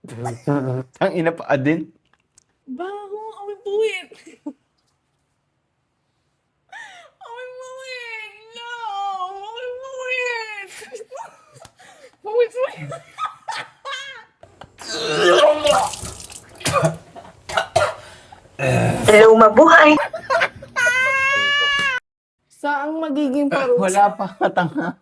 Ang ina pa din. Bago, amoy puwit. Amoy puwit! No! Amoy puwit! Puwit. Hello, mabuhay! Saang magiging parusa? Wala pa katanga.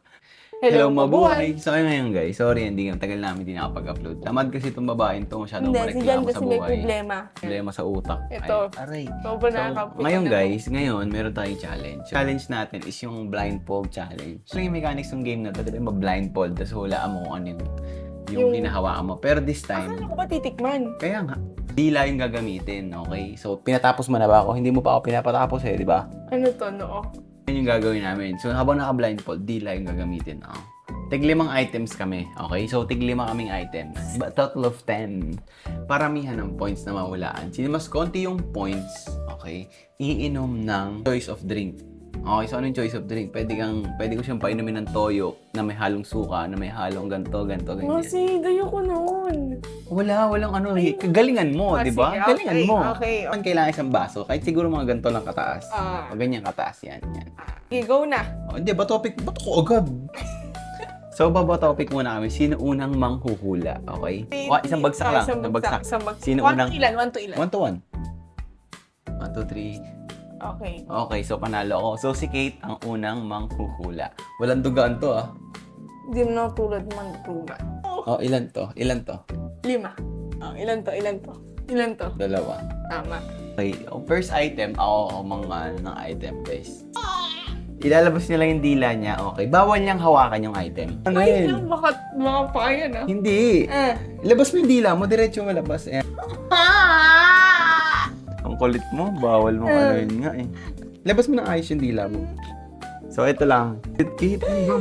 Hello, mabuhay. So ngayon guys, sorry, hindi tagal namin hindi nakapag-upload. Tamad kasi itong babaeng to, masyadong Hindi, si Jan mareklamo sa kasi may buhay. problema. Problema sa utak. Ito. Ay, aray. Sobrang So, nakakapit. ngayon guys, ngayon meron tayong challenge. Challenge natin is yung blindfold challenge. So yung mechanics ng game na to, diba ma-blindfold, tapos hulaan mo kung ano yung hinahawakan mo. Pero this time, Akala ko ba titikman? kaya nga, dila yung gagamitin, okay? So pinatapos mo na ba ako? Hindi mo pa ako pinapatapos eh, di ba? Ano to, noo? Yan yung gagawin namin. So habang naka-blindfold, dila yung gagamitin. Oh. Tig-limang items kami, okay? So tig-lima kaming items. But total of 10. Paramihan ng points na mahulaan. Sino mas konti yung points, okay? Iinom ng choice of drink. Okay, so ano yung choice of drink? Pwede ko siyang painumin ng toyo na may halong suka, na may halong ganito, ganyan. Kasi, dayo ko noon. Walang ano eh. Galingan mo, di ba? Sige, Galingan mo. Okay. Ang kailangan isang baso, kahit siguro mga ganito lang kataas. O ganyan kataas, yan. Okay, go na. O, hindi, bato ko agad. So, baba topic muna kami. Sino unang manghuhula, okay? Isang bagsak lang. Isang bagsak. Sino unang? 1 to ilan? 1 to 1. 1, 2, 3. Okay. Okay, so panalo ako. So, si Kate ang unang manghuhula. Walang dugaan to, ah. Hindi mo na tulad man tuga. Oh, ilan to? 5. Oh, ilan to? 2. Tama. Okay, first item, ako mga ng item, guys. Ilalabas niya lang yung dila niya, okay. Bawal niyang hawakan yung item. Ano Ay, yun? lang, baka pa yan, ah. Hindi. Labas mo yung dila mo, diretso mo labas. Ayan. Ang kulit mo, bawal mo ano yun nga eh. Labas mo ng ayos yung dila mo. So, ito lang. Kate, ano ba?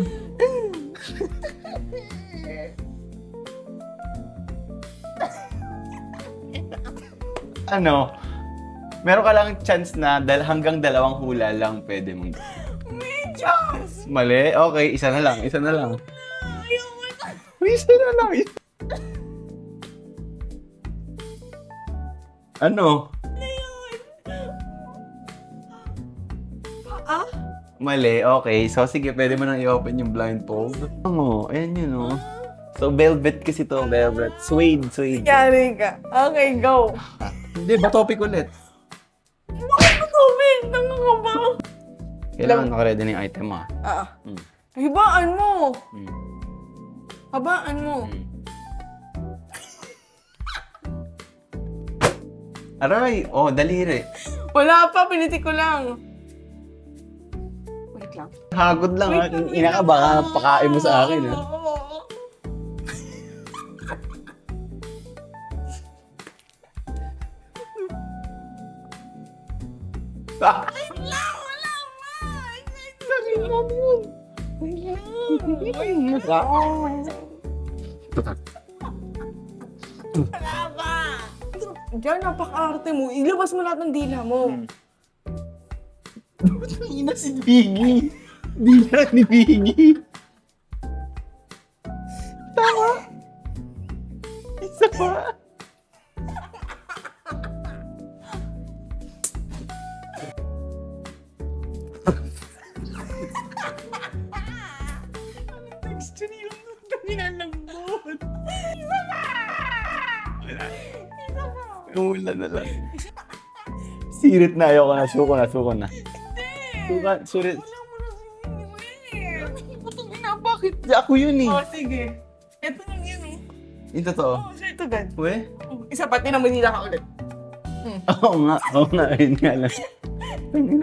Ano? Meron ka lang chance na hanggang 2 hula lang pwede mong. May chance! Mali? Okay, isa na lang. Isa na lang. Ano? Ah? Mali, okay. So, sige, pwede mo nang i-open yung blindfold. Ano? Ayan yun, oh. So, velvet kasi to, velvet. Suede. Yari ka. Okay, go. Hindi, ba topic ulit? Bakit mo tubig? Tanga ka ba? Kailangan naka-ready na yung item, ah. Hibaan mo. Hmm. Habaan mo. Aray! Oh, daliri. Wala pa, piniti ko lang. Wait lang. Hagod lang, ha. Ina ka, baka pakain mo sa akin, ha. Oo. Ah! Wala pa. Dali lang yun. Wala pa. Diyan, napaka-arte mo. Ilabas mo lahat ng dila mo. Ina si Biggie. Dila ni Biggie. Tama. Isa pa. Texture yung nilalambot. Isa pa! Isa pa! Umula na lang. Sirit na, ayoko na. Suko na. Surit. Wala mo na sinihin. Bakit? Ako yun eh. Oh, sige. Ito lang yun eh. Yung totoo. Oh, so ito gan. We? Isa pa, tinamudila ka ulit. Oo nga. Ayun nga lang.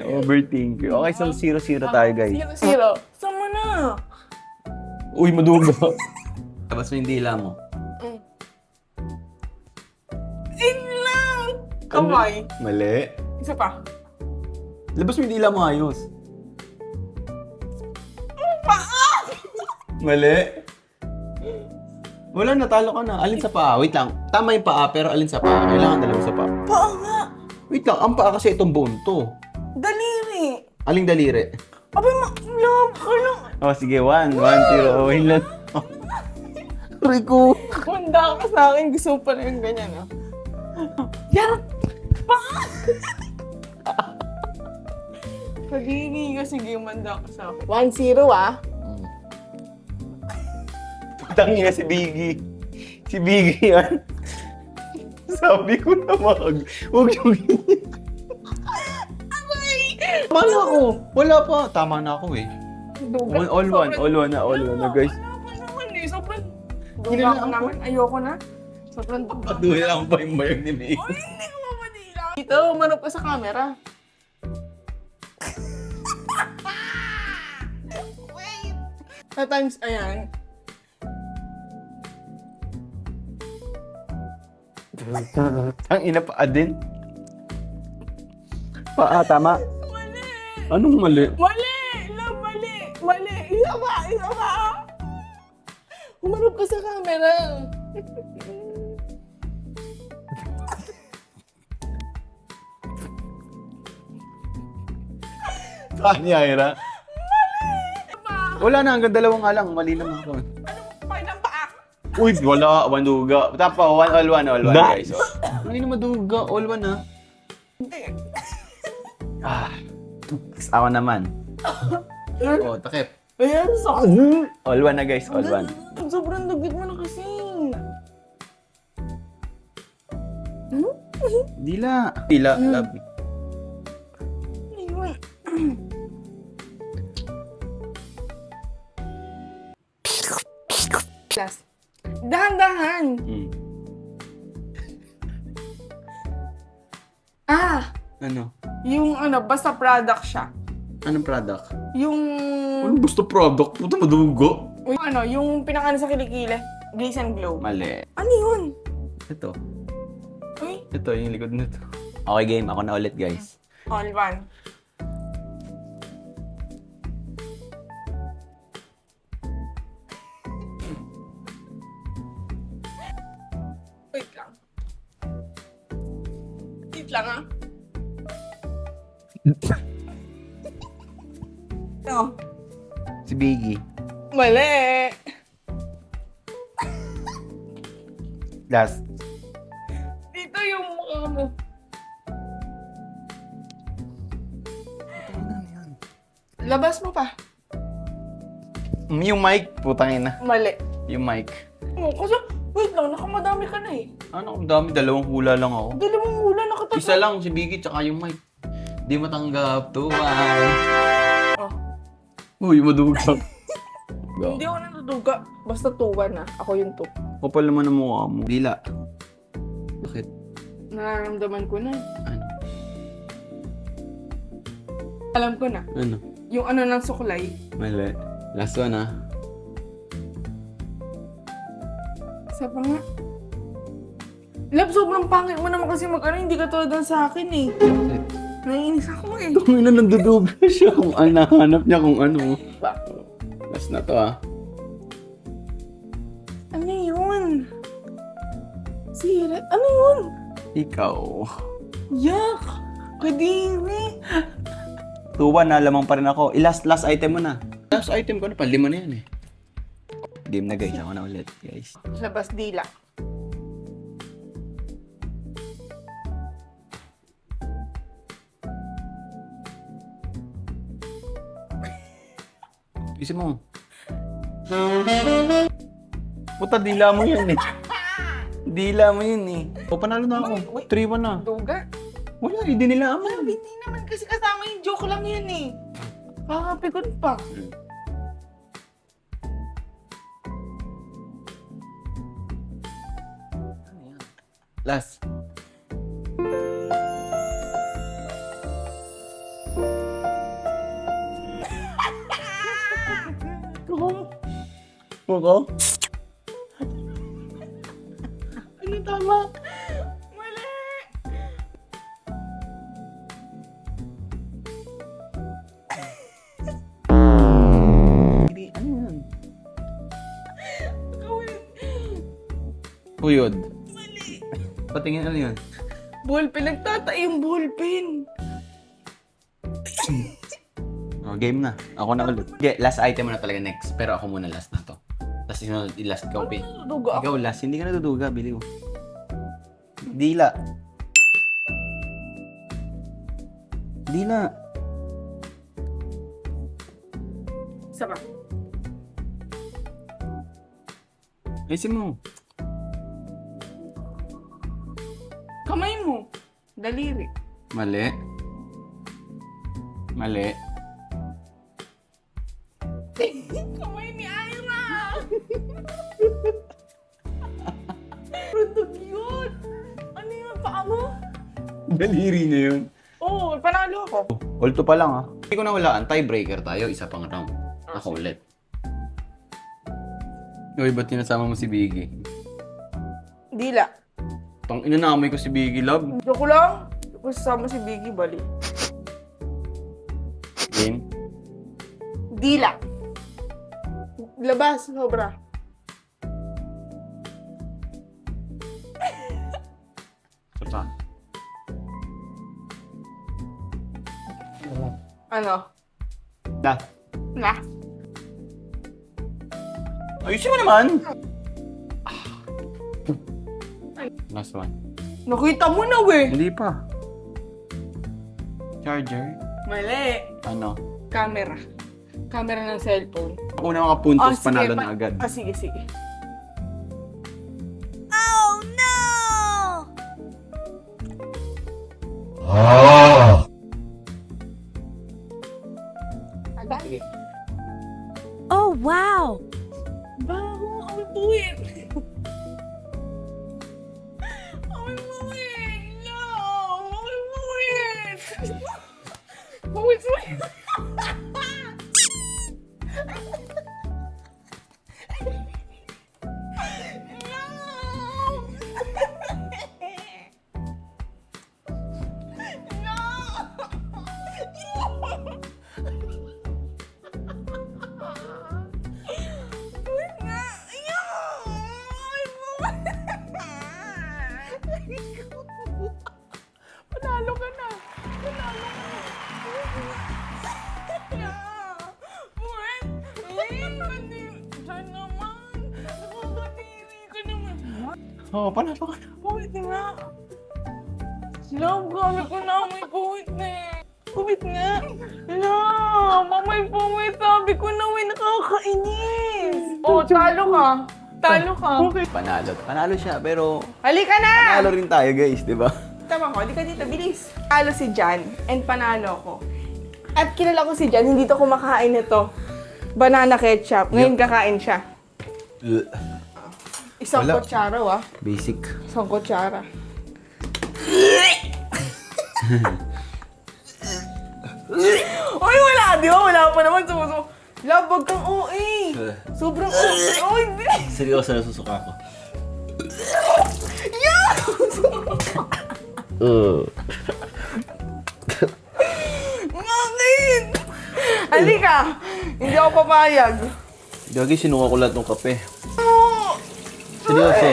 Overthinker. Okay, so 0-0 tayo, guys. 0-0. Saan mo na? Uy, madugo. Labas mo yung dila mo. In lang! Kamay. Mali. Isa pa. Labas mo yung dila mo ayos. Paa! Mali. Wala, natalo ka na. Alin sa paa? Wait lang. Tama yung paa, pero alin sa paa? Kailangan dalawa sa paa. Paa nga! Wait lang, ang paa kasi itong bone to. Daliri! Aling daliri? Abay, love ka lang. Oh, sige, 1-0. Oh, hinlan. Try ko. Manda ka sa akin, gusto mo pa na yung ganyan, ah. Yan! Pa! Pag-ibig ka, sige, manda ka sa akin. 1-0, ah. Tangina si Biggie. Si Biggie yan. Sabi ko na huwag yung Tama na ako. Wala pa. Tama na ako eh. Duga. All one na guys. Wala pa naman eh. Sobrang duga Ginala ko ako. naman. Ayoko na. Sobrang duga. Patuloy lang pa yung bayag ni May. Uy, hindi ko mamadila. Dito, manap ka sa camera. Wait. Sa times, ayan. Ang ina pa din. Tama. Mali! Anong mali? Mali! Mali! Mali! Isa pa! Isa pa! Humarap ka sa camera. Saan niya, Ira? Wala na, hanggang dalawang nga lang. Mali naman ako. Anong pay ng paa? Uy, wala. One duga. Tapa, all one, guys. Hindi na maduga. All one, ha? Hindi. Ako naman. Oh, takip. Ayan, sa All one na, guys. All one. Sobrang dugit mo na kasi. Dila. Dila, love. Ayun. Last. Dahan-dahan. Hmm. Ah, Ano? yung ano, basta product siya. Anong product? Yung, Ano basta product? Puta madugo. yung ano, yung pinakano sa kilikili. Glaze and glow. Mali. Ano yun? Ito. Uy, Ito, yung likod nito. Okay, game. Ako na ulit, guys. all one. Wait lang. Wait lang ah. No. Si Biggie. Mali. Last. Dito yung mukha mo. Labas mo pa. Yung mic. Putang ina. Mali. Yung mic. Oh, kasi, wait lang, nakamadami ka na eh. Ano, ang dami. Dalawang hula lang ako. Dalawang hula, nakatatlo. Isa lang, si Biggie, tsaka yung mic. Di matanggap. Tuwan. Oh. Uy, maduga. Go. Hindi ako natutuga. Basta tuwa na. Ako yung two. Kapal naman ang mukha mo. Dila. Bakit? Nararamdaman ko na. Ano? Alam ko na. Ano? Yung ano ng suklay. Mali. Last one, ah. Isa pa nga. Lab, sobrang pangit mo naman kasi mag-ano. Hindi ka tulad ng sa akin eh. Bakit? Naiinis ako eh. Kung ina nanduduga siya kung ano, hanap niya kung ano. Ba? Last na to, ah. Ano yun? Sirat? Ano yun? Ikaw. Yak! Kadiri! Tuwan na, lamang pa rin ako. Last item mo na. Last item ko na, panlima na yan eh. Game na guys, ako na ulit guys. Labas dila. Isip mo. Puta, dila mo yun eh. Dila mo yun eh. O, panalo na ako. 3-1 na. Duga. Wala, hindi nila aman. Sabi, hindi naman kasi kasama yung joke lang yan eh. Pakapikon pa. Last. Muko? Ano tama? Mali! Hindi, ano yan? Gawin. Puyod. Mali. Patingin ano yun? Ballpen. Nagtatay yung ballpen. Oh, game na. Ako na ulit. Okay, last item mo na talaga next. Pero ako muna last na to. Tapos Last is last ikaw, Pin. Duga ako. Ikaw last, hindi ka natuduga, biliw. Dila. Dila. Isa pa. Ayusin mo. Kamay mo. Daliri. Mali. Mali. Kamay ni Ira! Rundog yun! Ano yun? Paa mo? Daliri na yun. Oo, panalo ako. Ulto pa lang, Hindi ko nawalaan. Tiebreaker tayo. Isa pang round. Ako ulit. Uy, ba't tinasama mo si Biggie? Dila. Tang inanamay ko si Biggie, love. Joke lang. Kung sasama si Biggie, bali. Game. Dila. Labas, sobra. Isa pa. Ano? Da. Na. Ayusin mo naman! Last one. Nakita mo na, we. Hindi pa. Charger. Mali. Ano? Camera. Camera ng cellphone. Ako na mga puntos, sige, panalo na agad. Sige, sige. Agad. Oh, wow! Bago, amoy puwit. Amoy puwit. No, amoy puwit. Puwit, puwit. Panalo ka na. Panalo ka na. Buwan. Diyan naman. Nakakatiri ka naman. Oo, panalo ka na. Puwit nga. Love, grabe ko na may puwit na eh. Puwit nga. Love, may puwit. Sabi ko na may nakakainis. Oh, talo ka. Talo ka. Panalo. Panalo siya, pero Halika na! panalo rin tayo, guys, di ba? Tama ko, halika dito, bilis. Talo si Jan, and panalo ko. At kilala ko si Jan, hindi to kumakain nito. Banana ketchup. Ngayon kakain siya. Isang Wala. kutsara, Basic. Isang kutsara. Uy, wala! Di ba? Wala pa naman. Love, wag kang OA. Sobrang OA. Uy, di! Seryoso na susuka ko. Bakit? Halika! Hindi ako papayag. Gagi, sinuka ko lahat ng kape. Oh! Seryoso.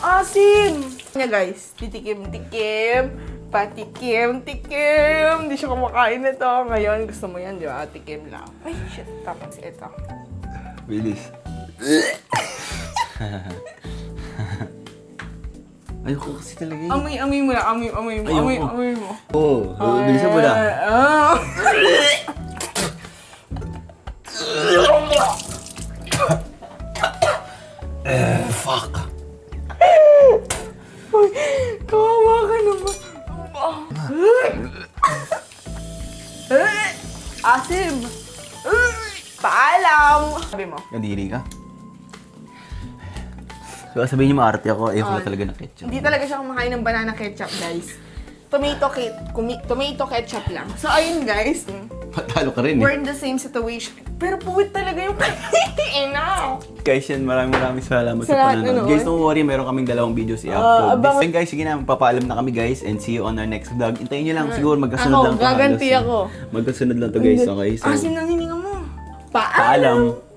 Asim! Kanya guys, titikim-tikim, patikim-tikim. Hindi siya kumakain nito. Ngayon, gusto mo yan, di ba? Tikim lang. Ay, shit. Tapos ito. Bilis. Ayoko kasi talaga yun. Amoy mo na. Amoy mo. Ayoko. Amoy mo. Oo, bilisan mo na. Ah. Fuck. Uy, kawawa ka naman. Asim! Paalam! Sabi mo. Kadiri ka? So, sabihin niyo maarte ako, ayoko na talaga ng ketchup. Hindi talaga siya kumakain ng banana ketchup, guys. Tomato ketchup lang. So, ayun, guys. Patalo ka rin We're eh. in the same situation. Pero puwit talaga yung ina. Guys, yan, maraming salamat Sa sa lahat, panonood. ano, Guys, don't worry, meron kaming dalawang videos i-upload. abangan- Then guys, sige na, papaalam na kami guys and see you on our next vlog. Hintayin nyo lang, siguro magkasunod Ako, lang to. gaganti halos, ako. Magkasunod lang to guys, okay? So, Asim nang hininga mo. paalam.